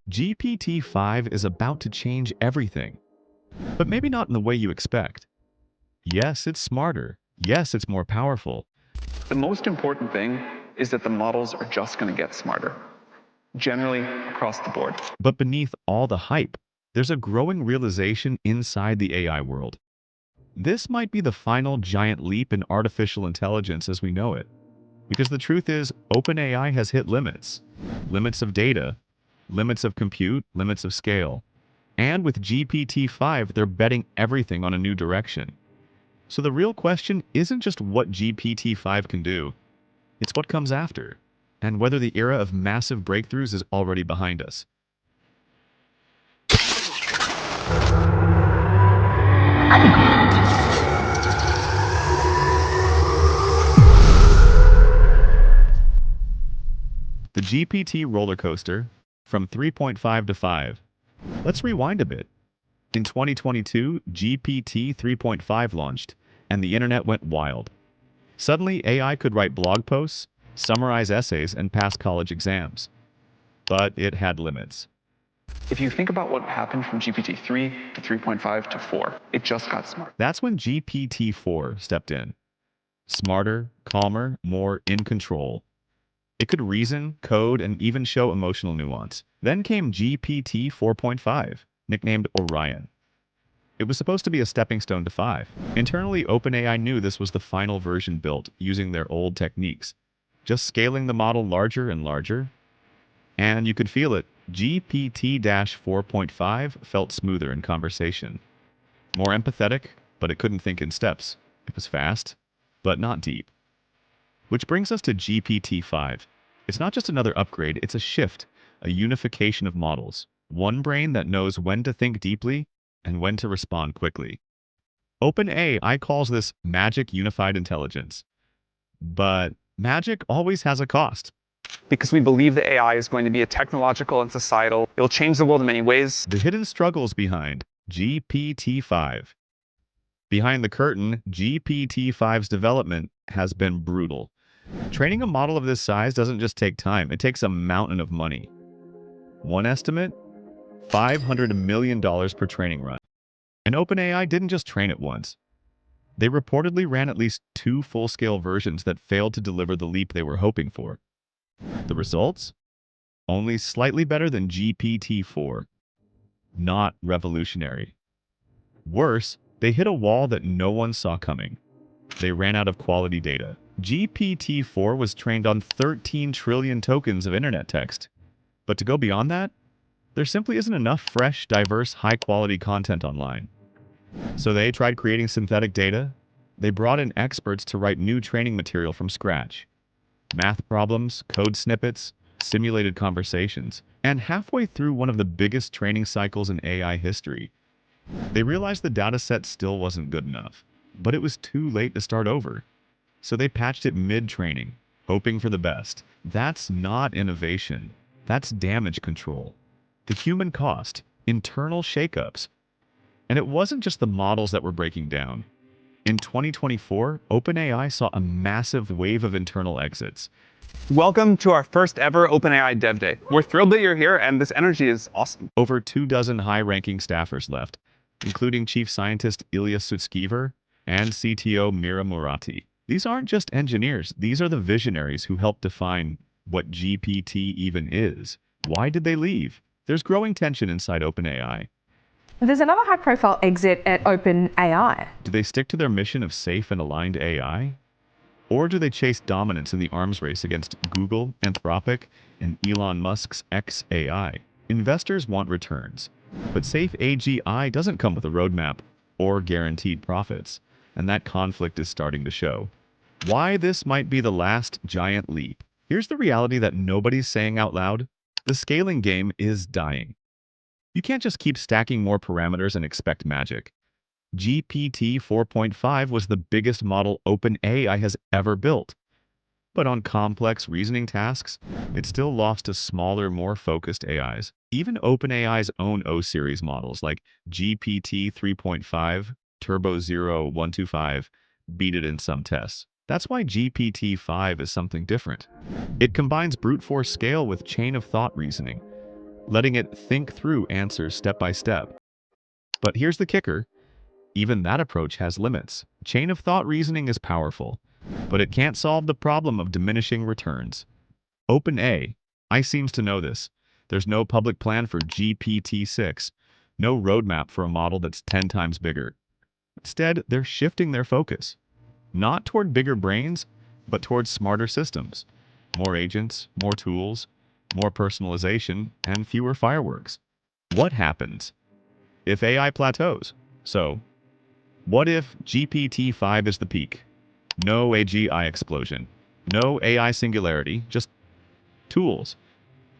GPT-5 is about to change everything, but maybe not in the way you expect. Yes, it's smarter. Yes, it's more powerful. The most important thing is that the models are just going to get smarter, generally across the board. But beneath all the hype, there's a growing realization inside the AI world. This might be the final giant leap in artificial intelligence as we know it. Because the truth is, OpenAI has hit limits. Limits of data, limits of compute, limits of scale. And with GPT-5, they're betting everything on a new direction. So the real question isn't just what GPT-5 can do, it's what comes after, and whether the era of massive breakthroughs is already behind us. The GPT roller coaster, from 3.5 to 5. Let's rewind a bit. In 2022, GPT 3.5 launched, and the internet went wild. Suddenly, AI could write blog posts, summarize essays, and pass college exams. But it had limits. If you think about what happened from GPT-3 to 3.5 to 4, it just got smart. That's when GPT-4 stepped in. Smarter, calmer, more in control. It could reason, code, and even show emotional nuance. Then came GPT 4.5, nicknamed Orion. It was supposed to be a stepping stone to 5. Internally, OpenAI knew this was the final version built using their old techniques, just scaling the model larger and larger. And you could feel it. GPT-4.5 felt smoother in conversation. More empathetic, but it couldn't think in steps. It was fast, but not deep. Which brings us to GPT-5. It's not just another upgrade, it's a shift, a unification of models. One brain that knows when to think deeply and when to respond quickly. OpenAI calls this magic unified intelligence. But magic always has a cost. Because we believe that AI is going to be a technological and societal. It will change the world in many ways. The hidden struggles behind GPT-5. Behind the curtain, GPT-5's development has been brutal. Training a model of this size doesn't just take time, it takes a mountain of money. One estimate? $500 million per training run. And OpenAI didn't just train it once. They reportedly ran at least 2 full-scale versions that failed to deliver the leap they were hoping for. The results? Only slightly better than GPT-4. Not revolutionary. Worse, they hit a wall that no one saw coming. They ran out of quality data. GPT-4 was trained on 13 trillion tokens of internet text. But to go beyond that, there simply isn't enough fresh, diverse, high-quality content online. So they tried creating synthetic data. They brought in experts to write new training material from scratch. Math problems, code snippets, simulated conversations. And halfway through one of the biggest training cycles in AI history, they realized the dataset still wasn't good enough. But it was too late to start over. So they patched it mid-training, hoping for the best. That's not innovation. That's damage control. The human cost, internal shakeups. And it wasn't just the models that were breaking down. In 2024, OpenAI saw a massive wave of internal exits. Welcome to our first ever OpenAI Dev Day. We're thrilled that you're here, and this energy is awesome. Over 24 high-ranking staffers left, including Chief Scientist Ilya Sutskever and CTO Mira Murati. These aren't just engineers, these are the visionaries who helped define what GPT even is. Why did they leave? There's growing tension inside OpenAI. There's another high-profile exit at OpenAI. Do they stick to their mission of safe and aligned AI? Or do they chase dominance in the arms race against Google, Anthropic, and Elon Musk's xAI? Investors want returns, but safe AGI doesn't come with a roadmap or guaranteed profits, and that conflict is starting to show. Why this might be the last giant leap? Here's the reality that nobody's saying out loud. The scaling game is dying. You can't just keep stacking more parameters and expect magic. GPT 4.5 was the biggest model OpenAI has ever built. But on complex reasoning tasks, it still lost to smaller, more focused AIs. Even OpenAI's own O-series models like GPT 3.5, Turbo 0125 beat it in some tests. That's why GPT-5 is something different. It combines brute force scale with chain of thought reasoning. letting it think through answers step by step. But here's the kicker. Even that approach has limits. Chain of thought reasoning is powerful, but it can't solve the problem of diminishing returns. OpenAI seems to know this. There's no public plan for GPT-6, no roadmap for a model that's 10 times bigger. Instead, they're shifting their focus, not toward bigger brains, but towards smarter systems. More agents, more tools, more personalization, and fewer fireworks. What happens if AI plateaus? So, what if GPT-5 is the peak? No AGI explosion. No AI singularity, just tools.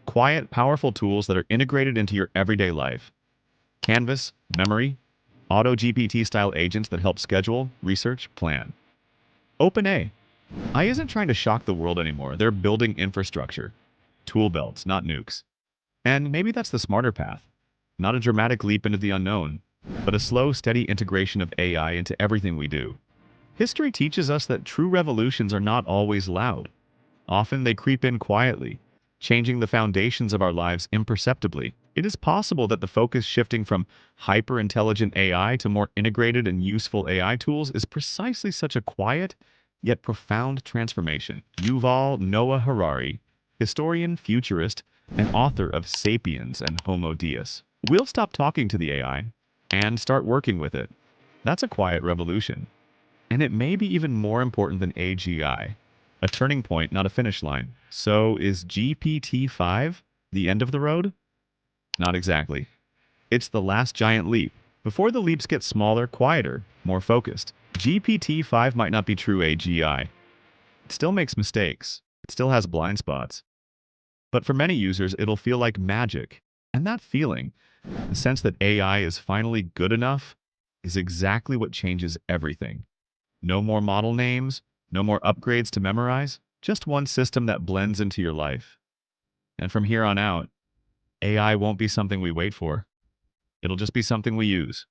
Quiet, powerful tools that are integrated into your everyday life. Canvas, memory, auto GPT-style agents that help schedule, research, plan. OpenAI isn't trying to shock the world anymore. They're building infrastructure. Tool belts, not nukes. And maybe that's the smarter path. Not a dramatic leap into the unknown, but a slow, steady integration of AI into everything we do. History teaches us that true revolutions are not always loud. Often they creep in quietly, changing the foundations of our lives imperceptibly. It is possible that the focus shifting from hyper-intelligent AI to more integrated and useful AI tools is precisely such a quiet, yet profound transformation. Yuval Noah Harari, historian, futurist, and author of Sapiens and Homo Deus. We'll stop talking to the AI and start working with it. That's a quiet revolution. And it may be even more important than AGI. A turning point, not a finish line. So is GPT-5 the end of the road? Not exactly. It's the last giant leap. Before the leaps get smaller, quieter, more focused, GPT-5 might not be true AGI. It still makes mistakes. It still has blind spots. But for many users, it'll feel like magic. And that feeling, the sense that AI is finally good enough, is exactly what changes everything. No more model names, no more upgrades to memorize, just one system that blends into your life. And from here on out, AI won't be something we wait for. It'll just be something we use.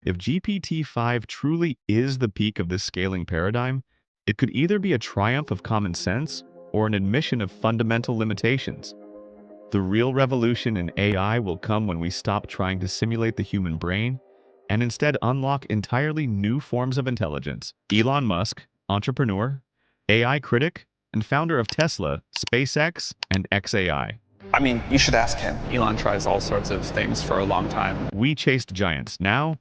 If GPT-5 truly is the peak of this scaling paradigm, it could either be a triumph of common sense or an admission of fundamental limitations. The real revolution in AI will come when we stop trying to simulate the human brain and instead unlock entirely new forms of intelligence. Elon Musk, entrepreneur, AI critic, and founder of Tesla, SpaceX, and XAI. I mean, you should ask him. Elon tries all sorts of things for a long time. We chased giants. Now,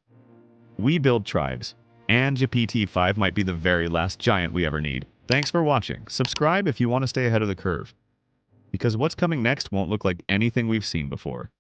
we build tribes. And GPT-5 might be the very last giant we ever need. Thanks for watching. Subscribe if you want to stay ahead of the curve. Because what's coming next won't look like anything we've seen before.